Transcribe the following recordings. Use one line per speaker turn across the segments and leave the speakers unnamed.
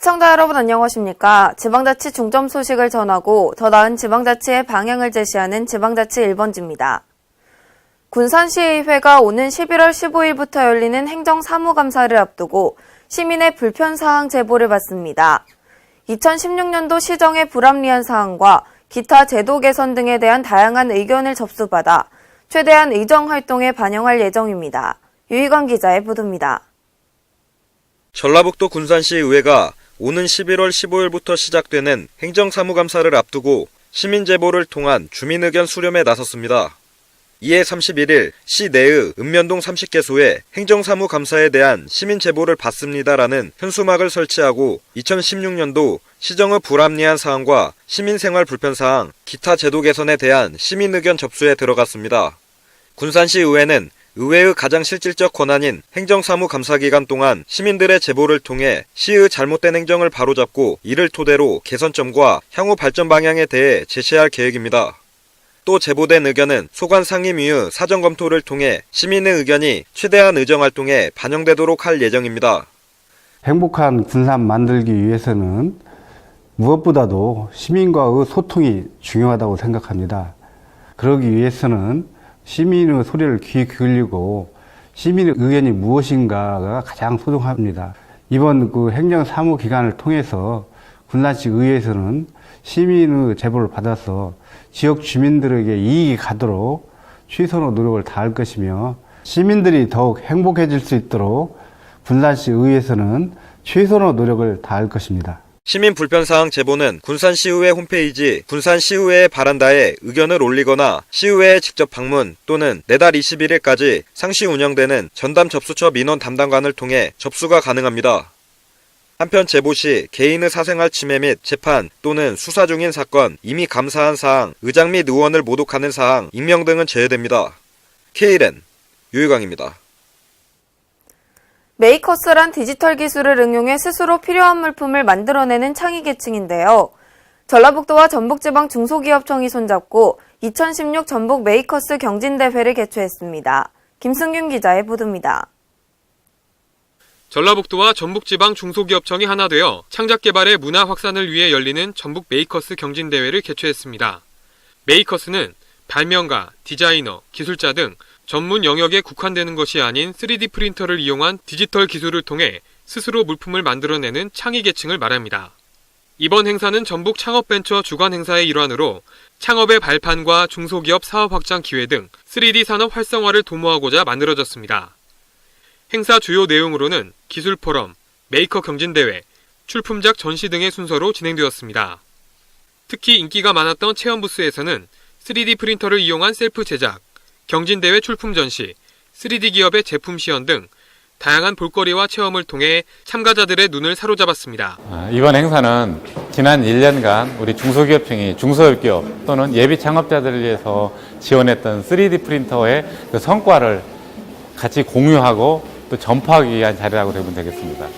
시청자 여러분 안녕하십니까? 지방자치 중점 소식을 전하고 더 나은 지방자치의 방향을 제시하는 지방자치 1번지입니다. 군산시의회가 오는 11월 15일부터 열리는 행정사무감사를 앞두고 시민의 불편사항 제보를 받습니다. 2016년도 시정의 불합리한 사항과 기타 제도 개선 등에 대한 다양한 의견을 접수받아 최대한 의정활동에 반영할 예정입니다. 유희관 기자의 보도입니다.
전라북도 군산시의회가 오는 11월 15일부터 시작되는 행정사무감사를 앞두고 시민제보를 통한 주민의견 수렴에 나섰습니다. 이에 31일 시내의 읍면동 30개소에 행정사무감사에 대한 시민제보를 받습니다라는 현수막을 설치하고 2016년도 시정의 불합리한 사항과 시민생활 불편사항, 기타 제도 개선에 대한 시민의견 접수에 들어갔습니다. 군산시의회는 의회의 가장 실질적 권한인 행정사무감사 기간 동안 시민들의 제보를 통해 시의 잘못된 행정을 바로잡고 이를 토대로 개선점과 향후 발전 방향에 대해 제시할 계획입니다. 또 제보된 의견은 소관상임위의 사전검토를 통해 시민의 의견이 최대한 의정활동에 반영되도록 할 예정입니다.
행복한 군산 만들기 위해서는 무엇보다도 시민과의 소통이 중요하다고 생각합니다. 그러기 위해서는 시민의 소리를 귀 기울이고 시민의 의견이 무엇인가가 가장 소중합니다. 이번 행정사무 기간을 통해서 군산시 의회에서는 시민의 제보를 받아서 지역 주민들에게 이익이 가도록 최선의 노력을 다할 것이며 시민들이 더욱 행복해질 수 있도록 군산시 의회에서는 최선의 노력을 다할 것입니다.
시민 불편사항 제보는 군산시의회 홈페이지 군산시의회 바란다에 의견을 올리거나 시의회에 직접 방문 또는 내달 21일까지 상시 운영되는 전담 접수처 민원 담당관을 통해 접수가 가능합니다. 한편 제보 시 개인의 사생활 침해 및 재판 또는 수사 중인 사건, 이미 감사한 사항, 의장 및 의원을 모독하는 사항, 익명 등은 제외됩니다. K랜 유희광입니다.
메이커스란 디지털 기술을 응용해 스스로 필요한 물품을 만들어내는 창의 계층인데요. 전라북도와 전북지방 중소기업청이 손잡고 2016 전북 메이커스 경진대회를 개최했습니다. 김승균 기자의 보도입니다.
전라북도와 전북지방 중소기업청이 하나 되어 창작개발의 문화 확산을 위해 열리는 전북 메이커스 경진대회를 개최했습니다. 메이커스는 발명가, 디자이너, 기술자 등 전문 영역에 국한되는 것이 아닌 3D 프린터를 이용한 디지털 기술을 통해 스스로 물품을 만들어내는 창의 계층을 말합니다. 이번 행사는 전북 창업벤처 주관 행사의 일환으로 창업의 발판과 중소기업 사업 확장 기회 등 3D 산업 활성화를 도모하고자 만들어졌습니다. 행사 주요 내용으로는 기술 포럼, 메이커 경진대회, 출품작 전시 등의 순서로 진행되었습니다. 특히 인기가 많았던 체험 부스에서는 3D 프린터를 이용한 셀프 제작, 경진대회 출품 전시, 3D 기업의 제품 시연 등 다양한 볼거리와 체험을 통해 참가자들의 눈을 사로잡았습니다.
이번 행사는 지난 1년간 우리 중소기업청이 중소기업 또는 예비 창업자들을 위해서 지원했던 3D 프린터의 그 성과를 같이 공유하고 또 전파하기 위한 자리라고 보면 되겠습니다.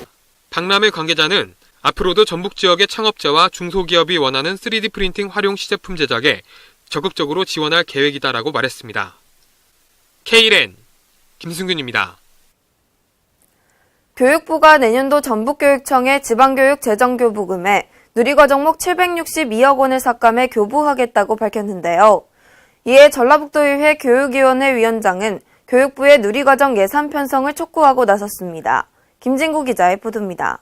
박람회 관계자는 앞으로도 전북 지역의 창업자와 중소기업이 원하는 3D 프린팅 활용 시제품 제작에 적극적으로 지원할 계획이다라고 말했습니다. K랜 김승균입니다.
교육부가 내년도 전북교육청의 지방교육 재정교부금에 누리과정목 762억 원을 삭감해 교부하겠다고 밝혔는데요. 이에 전라북도의회 교육위원회 위원장은 교육부의 누리과정 예산 편성을 촉구하고 나섰습니다. 김진구 기자의 보도입니다.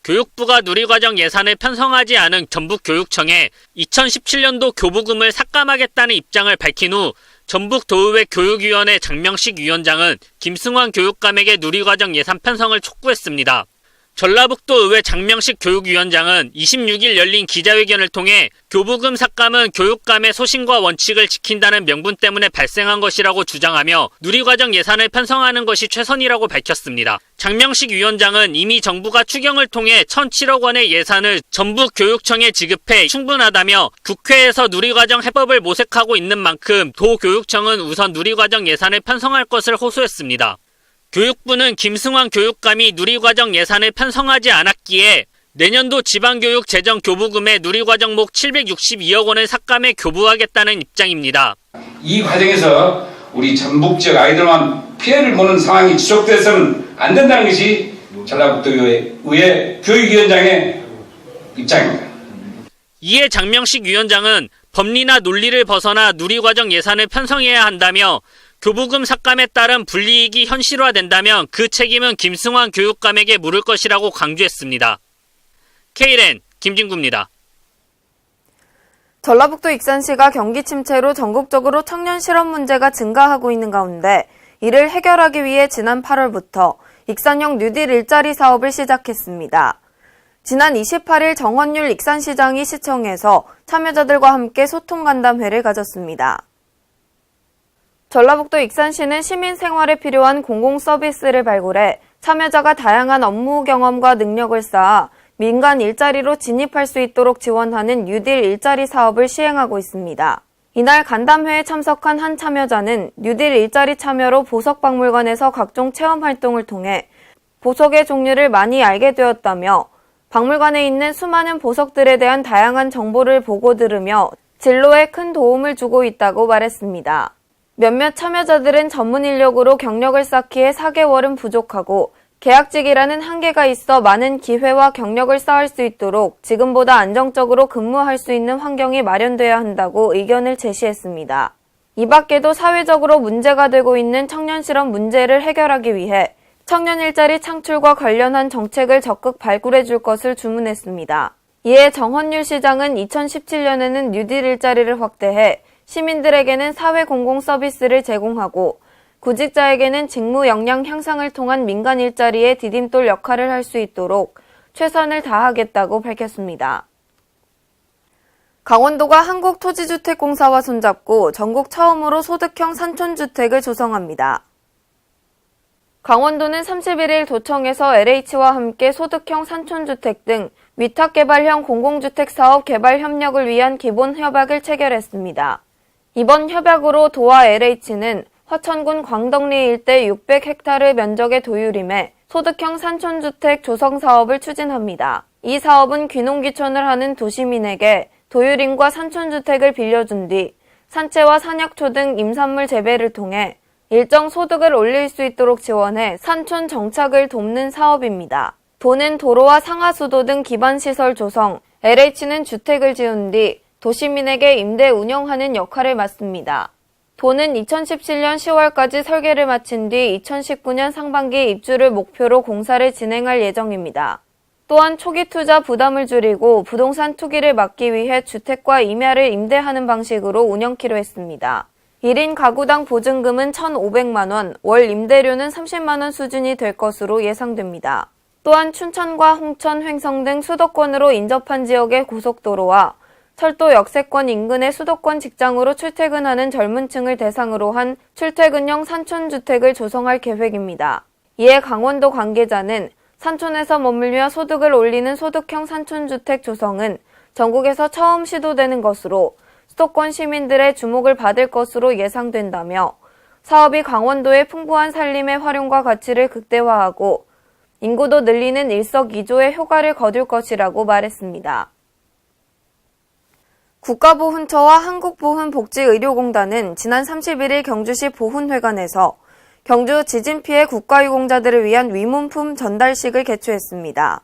교육부가 누리과정 예산을 편성하지 않은 전북교육청에 2017년도 교부금을 삭감하겠다는 입장을 밝힌 후 전북도의회 교육위원회 장명식 위원장은 김승환 교육감에게 누리과정 예산 편성을 촉구했습니다. 전라북도의회 장명식 교육위원장은 26일 열린 기자회견을 통해 교부금 삭감은 교육감의 소신과 원칙을 지킨다는 명분 때문에 발생한 것이라고 주장하며 누리과정 예산을 편성하는 것이 최선이라고 밝혔습니다. 장명식 위원장은 이미 정부가 추경을 통해 1,007억 원의 예산을 전북교육청에 지급해 충분하다며 국회에서 누리과정 해법을 모색하고 있는 만큼 도교육청은 우선 누리과정 예산을 편성할 것을 호소했습니다. 교육부는 김승환 교육감이 누리과정 예산을 편성하지 않았기에 내년도 지방교육 재정 교부금의 누리과정목 762억 원을 삭감해 교부하겠다는 입장입니다.
이 과정에서 우리 전북 지역 아이들만 피해를 보는 상황이 지속돼서는 안 된다는 것이 전라북도의회 교육위원장의 입장입니다.
이에 장명식 위원장은 법리나 논리를 벗어나 누리과정 예산을 편성해야 한다며 교부금 삭감에 따른 불이익이 현실화된다면 그 책임은 김승환 교육감에게 물을 것이라고 강조했습니다. K랜 김진구입니다.
전라북도 익산시가 경기 침체로 전국적으로 청년 실업 문제가 증가하고 있는 가운데 이를 해결하기 위해 지난 8월부터 익산형 뉴딜 일자리 사업을 시작했습니다. 지난 28일 정헌율 익산시장이 시청에서 참여자들과 함께 소통간담회를 가졌습니다. 전라북도 익산시는 시민 생활에 필요한 공공서비스를 발굴해 참여자가 다양한 업무 경험과 능력을 쌓아 민간 일자리로 진입할 수 있도록 지원하는 뉴딜 일자리 사업을 시행하고 있습니다. 이날 간담회에 참석한 한 참여자는 뉴딜 일자리 참여로 보석박물관에서 각종 체험 활동을 통해 보석의 종류를 많이 알게 되었다며 박물관에 있는 수많은 보석들에 대한 다양한 정보를 보고 들으며 진로에 큰 도움을 주고 있다고 말했습니다. 몇몇 참여자들은 전문 인력으로 경력을 쌓기에 4개월은 부족하고 계약직이라는 한계가 있어 많은 기회와 경력을 쌓을 수 있도록 지금보다 안정적으로 근무할 수 있는 환경이 마련돼야 한다고 의견을 제시했습니다. 이 밖에도 사회적으로 문제가 되고 있는 청년 실업 문제를 해결하기 위해 청년 일자리 창출과 관련한 정책을 적극 발굴해 줄 것을 주문했습니다. 이에 정헌율 시장은 2017년에는 뉴딜 일자리를 확대해 시민들에게는 사회 공공 서비스를 제공하고 구직자에게는 직무 역량 향상을 통한 민간 일자리에 디딤돌 역할을 할 수 있도록 최선을 다하겠다고 밝혔습니다. 강원도가 한국토지주택공사와 손잡고 전국 처음으로 소득형 산촌주택을 조성합니다. 강원도는 31일 도청에서 LH와 함께 소득형 산촌주택 등 위탁개발형 공공주택 사업 개발 협력을 위한 기본 협약을 체결했습니다. 이번 협약으로 도와 LH는 화천군 광덕리 일대 600헥타르 면적의 도유림에 소득형 산촌주택 조성 사업을 추진합니다. 이 사업은 귀농귀촌을 하는 도시민에게 도유림과 산촌주택을 빌려준 뒤 산채와 산약초 등 임산물 재배를 통해 일정 소득을 올릴 수 있도록 지원해 산촌 정착을 돕는 사업입니다. 도는 도로와 상하수도 등 기반시설 조성, LH는 주택을 지은 뒤 도시민에게 임대 운영하는 역할을 맡습니다. 도는 2017년 10월까지 설계를 마친 뒤 2019년 상반기 입주를 목표로 공사를 진행할 예정입니다. 또한 초기 투자 부담을 줄이고 부동산 투기를 막기 위해 주택과 임야를 임대하는 방식으로 운영키로 했습니다. 1인 가구당 보증금은 1,500만 원, 월 임대료는 30만 원 수준이 될 것으로 예상됩니다. 또한 춘천과 홍천, 횡성 등 수도권으로 인접한 지역의 고속도로와 철도 역세권 인근의 수도권 직장으로 출퇴근하는 젊은 층을 대상으로 한 출퇴근형 산촌주택을 조성할 계획입니다. 이에 강원도 관계자는 산촌에서 머물며 소득을 올리는 소득형 산촌주택 조성은 전국에서 처음 시도되는 것으로 수도권 시민들의 주목을 받을 것으로 예상된다며 사업이 강원도의 풍부한 산림의 활용과 가치를 극대화하고 인구도 늘리는 일석이조의 효과를 거둘 것이라고 말했습니다. 국가보훈처와 한국보훈복지의료공단은 지난 31일 경주시 보훈회관에서 경주 지진 피해 국가유공자들을 위한 위문품 전달식을 개최했습니다.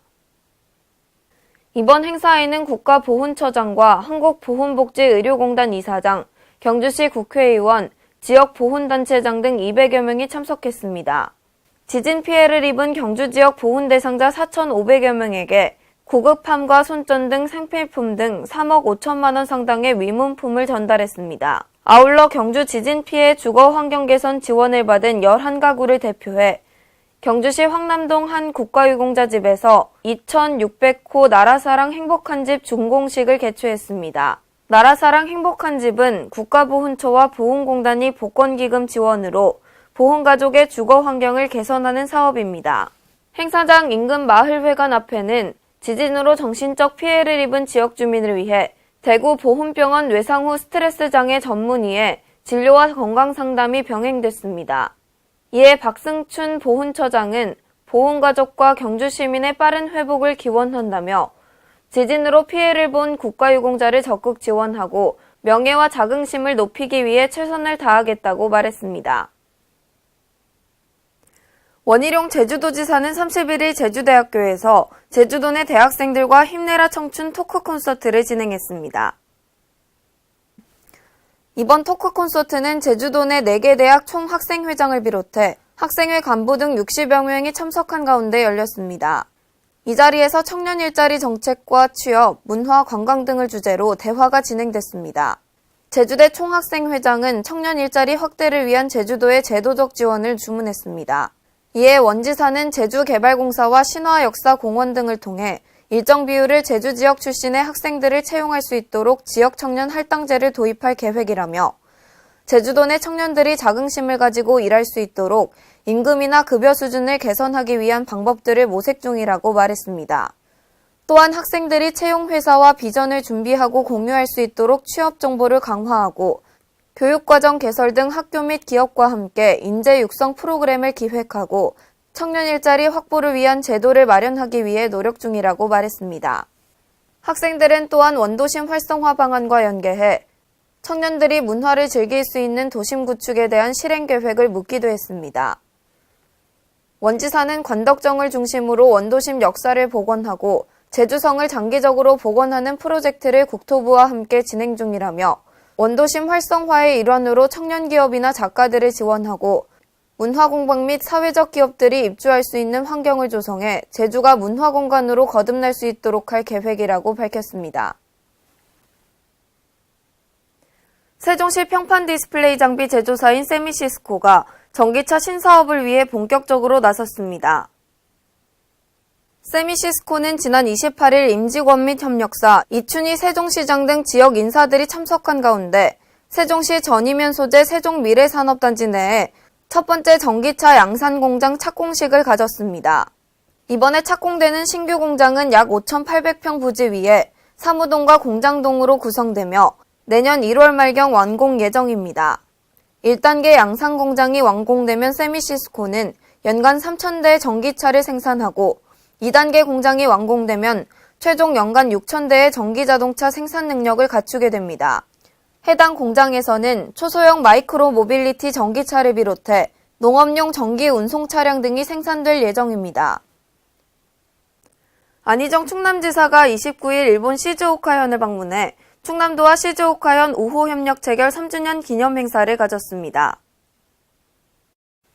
이번 행사에는 국가보훈처장과 한국보훈복지의료공단 이사장, 경주시 국회의원, 지역보훈단체장 등 200여 명이 참석했습니다. 지진 피해를 입은 경주 지역 보훈 대상자 4,500여 명에게 구급함과 손전 등 생필품 등 3억 5천만 원 상당의 위문품을 전달했습니다. 아울러 경주 지진 피해 주거 환경 개선 지원을 받은 11가구를 대표해 경주시 황남동 한 국가유공자 집에서 2,600호 나라사랑 행복한 집 준공식을 개최했습니다. 나라사랑 행복한 집은 국가보훈처와 보훈공단이 복권기금 지원으로 보훈가족의 주거 환경을 개선하는 사업입니다. 행사장 인근 마을회관 앞에는 지진으로 정신적 피해를 입은 지역 주민을 위해 대구 보훈병원 외상후 스트레스 장애 전문의의 진료와 건강상담이 병행됐습니다. 이에 박승춘 보훈처장은 보훈가족과 경주시민의 빠른 회복을 기원한다며 지진으로 피해를 본 국가유공자를 적극 지원하고 명예와 자긍심을 높이기 위해 최선을 다하겠다고 말했습니다. 원희룡 제주도지사는 31일 제주대학교에서 제주도 내 대학생들과 힘내라 청춘 토크 콘서트를 진행했습니다. 이번 토크 콘서트는 제주도 내 4개 대학 총학생회장을 비롯해 학생회 간부 등 60여 명이 참석한 가운데 열렸습니다. 이 자리에서 청년 일자리 정책과 취업, 문화, 관광 등을 주제로 대화가 진행됐습니다. 제주대 총학생회장은 청년 일자리 확대를 위한 제주도의 제도적 지원을 주문했습니다. 이에 원지사는 제주개발공사와 신화역사공원 등을 통해 일정 비율을 제주 지역 출신의 학생들을 채용할 수 있도록 지역 청년 할당제를 도입할 계획이라며 제주도 내 청년들이 자긍심을 가지고 일할 수 있도록 임금이나 급여 수준을 개선하기 위한 방법들을 모색 중이라고 말했습니다. 또한 학생들이 채용 회사와 비전을 준비하고 공유할 수 있도록 취업 정보를 강화하고 교육과정 개설 등 학교 및 기업과 함께 인재 육성 프로그램을 기획하고 청년 일자리 확보를 위한 제도를 마련하기 위해 노력 중이라고 말했습니다. 학생들은 또한 원도심 활성화 방안과 연계해 청년들이 문화를 즐길 수 있는 도심 구축에 대한 실행 계획을 묻기도 했습니다. 원지사는 관덕정을 중심으로 원도심 역사를 복원하고 제주성을 장기적으로 복원하는 프로젝트를 국토부와 함께 진행 중이라며 원도심 활성화의 일환으로 청년 기업이나 작가들을 지원하고 문화공방 및 사회적 기업들이 입주할 수 있는 환경을 조성해 제주가 문화공간으로 거듭날 수 있도록 할 계획이라고 밝혔습니다. 세종시 평판 디스플레이 장비 제조사인 세미시스코가 전기차 신사업을 위해 본격적으로 나섰습니다. 세미시스코는 지난 28일 임직원 및 협력사, 이춘희 세종시장 등 지역 인사들이 참석한 가운데 세종시 전이면 소재 세종미래산업단지 내에 첫 번째 전기차 양산 공장 착공식을 가졌습니다. 이번에 착공되는 신규 공장은 약 5,800평 부지 위에 사무동과 공장동으로 구성되며 내년 1월 말경 완공 예정입니다. 1단계 양산 공장이 완공되면 세미시스코는 연간 3,000대의 전기차를 생산하고 2단계 공장이 완공되면 최종 연간 6,000대의 전기자동차 생산 능력을 갖추게 됩니다. 해당 공장에서는 초소형 마이크로 모빌리티 전기차를 비롯해 농업용 전기 운송 차량 등이 생산될 예정입니다. 안희정 충남지사가 29일 일본 시즈오카현을 방문해 충남도와 시즈오카현 5호 협력 체결 3주년 기념 행사를 가졌습니다.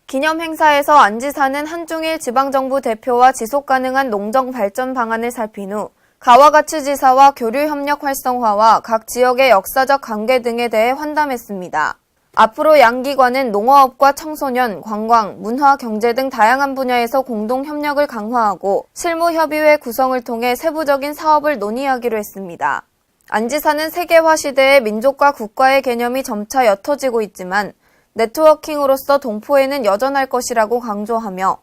기념 행사에서 안 지사는 한중일 지방정부 대표와 지속가능한 농정 발전 방안을 살핀 후 가와가츠 지사와 교류 협력 활성화와 각 지역의 역사적 관계 등에 대해 환담했습니다. 앞으로 양 기관은 농어업과 청소년, 관광, 문화, 경제 등 다양한 분야에서 공동 협력을 강화하고 실무협의회 구성을 통해 세부적인 사업을 논의하기로 했습니다. 안 지사는 세계화 시대의 민족과 국가의 개념이 점차 옅어지고 있지만 네트워킹으로서 동포에는 여전할 것이라고 강조하며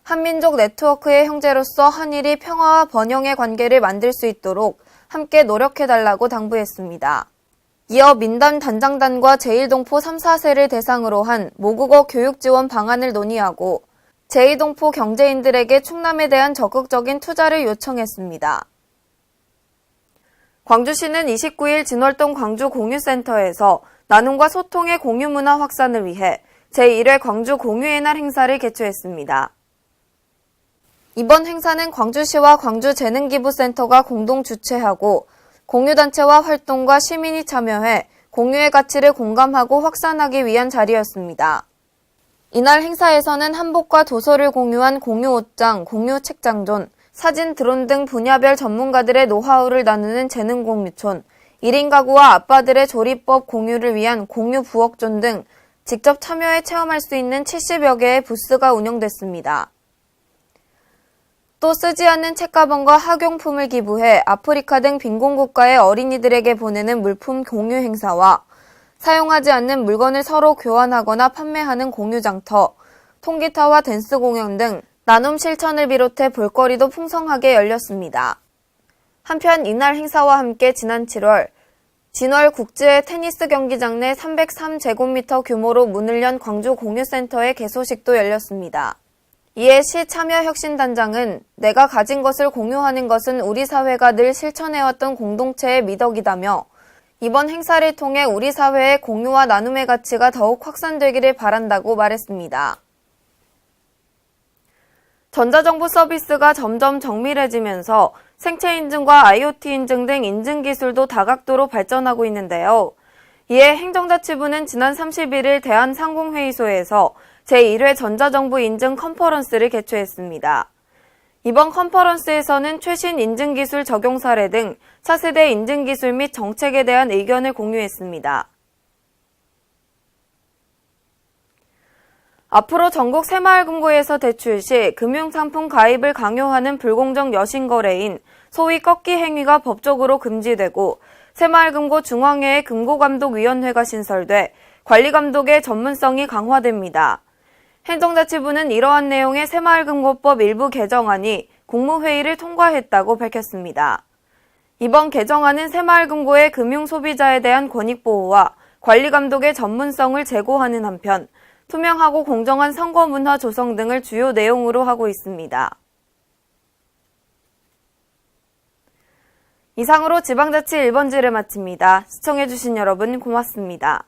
한민족 네트워크의 형제로서 한일이 평화와 번영의 관계를 만들 수 있도록 함께 노력해달라고 당부했습니다. 이어 민단 단장단과 제1동포 3, 4세를 대상으로 한 모국어 교육 지원 방안을 논의하고 제2동포 경제인들에게 충남에 대한 적극적인 투자를 요청했습니다. 광주시는 29일 진월동 광주공유센터에서 나눔과 소통의 공유문화 확산을 위해 제1회 광주 공유의 날 행사를 개최했습니다. 이번 행사는 광주시와 광주재능기부센터가 공동 주최하고 공유단체와 활동가 시민이 참여해 공유의 가치를 공감하고 확산하기 위한 자리였습니다. 이날 행사에서는 한복과 도서를 공유한 공유 옷장, 공유 책장존, 사진, 드론 등 분야별 전문가들의 노하우를 나누는 재능공유촌, 1인 가구와 아빠들의 조리법 공유를 위한 공유 부엌존 등 직접 참여해 체험할 수 있는 70여 개의 부스가 운영됐습니다. 또 쓰지 않는 책가방과 학용품을 기부해 아프리카 등 빈곤국가의 어린이들에게 보내는 물품 공유 행사와 사용하지 않는 물건을 서로 교환하거나 판매하는 공유장터, 통기타와 댄스 공연 등 나눔 실천을 비롯해 볼거리도 풍성하게 열렸습니다. 한편 이날 행사와 함께 지난 7월 진월 국제 테니스 경기장 내 303제곱미터 규모로 문을 연 광주 공유센터의 개소식도 열렸습니다. 이에 시 참여혁신단장은 내가 가진 것을 공유하는 것은 우리 사회가 늘 실천해왔던 공동체의 미덕이다며 이번 행사를 통해 우리 사회의 공유와 나눔의 가치가 더욱 확산되기를 바란다고 말했습니다. 전자정부 서비스가 점점 정밀해지면서 생체 인증과 IoT 인증 등 인증 기술도 다각도로 발전하고 있는데요. 이에 행정자치부는 지난 31일 대한상공회의소에서 제1회 전자정부 인증 컨퍼런스를 개최했습니다. 이번 컨퍼런스에서는 최신 인증기술 적용 사례 등 차세대 인증기술 및 정책에 대한 의견을 공유했습니다. 앞으로 전국 새마을금고에서 대출 시 금융상품 가입을 강요하는 불공정 여신거래인 소위 꺾기 행위가 법적으로 금지되고 새마을금고 중앙회의 금고감독위원회가 신설돼 관리감독의 전문성이 강화됩니다. 행정자치부는 이러한 내용의 새마을금고법 일부 개정안이 국무회의를 통과했다고 밝혔습니다. 이번 개정안은 새마을금고의 금융소비자에 대한 권익보호와 관리감독의 전문성을 제고하는 한편 투명하고 공정한 선거 문화 조성 등을 주요 내용으로 하고 있습니다. 이상으로 지방자치 1번지를 마칩니다. 시청해주신 여러분 고맙습니다.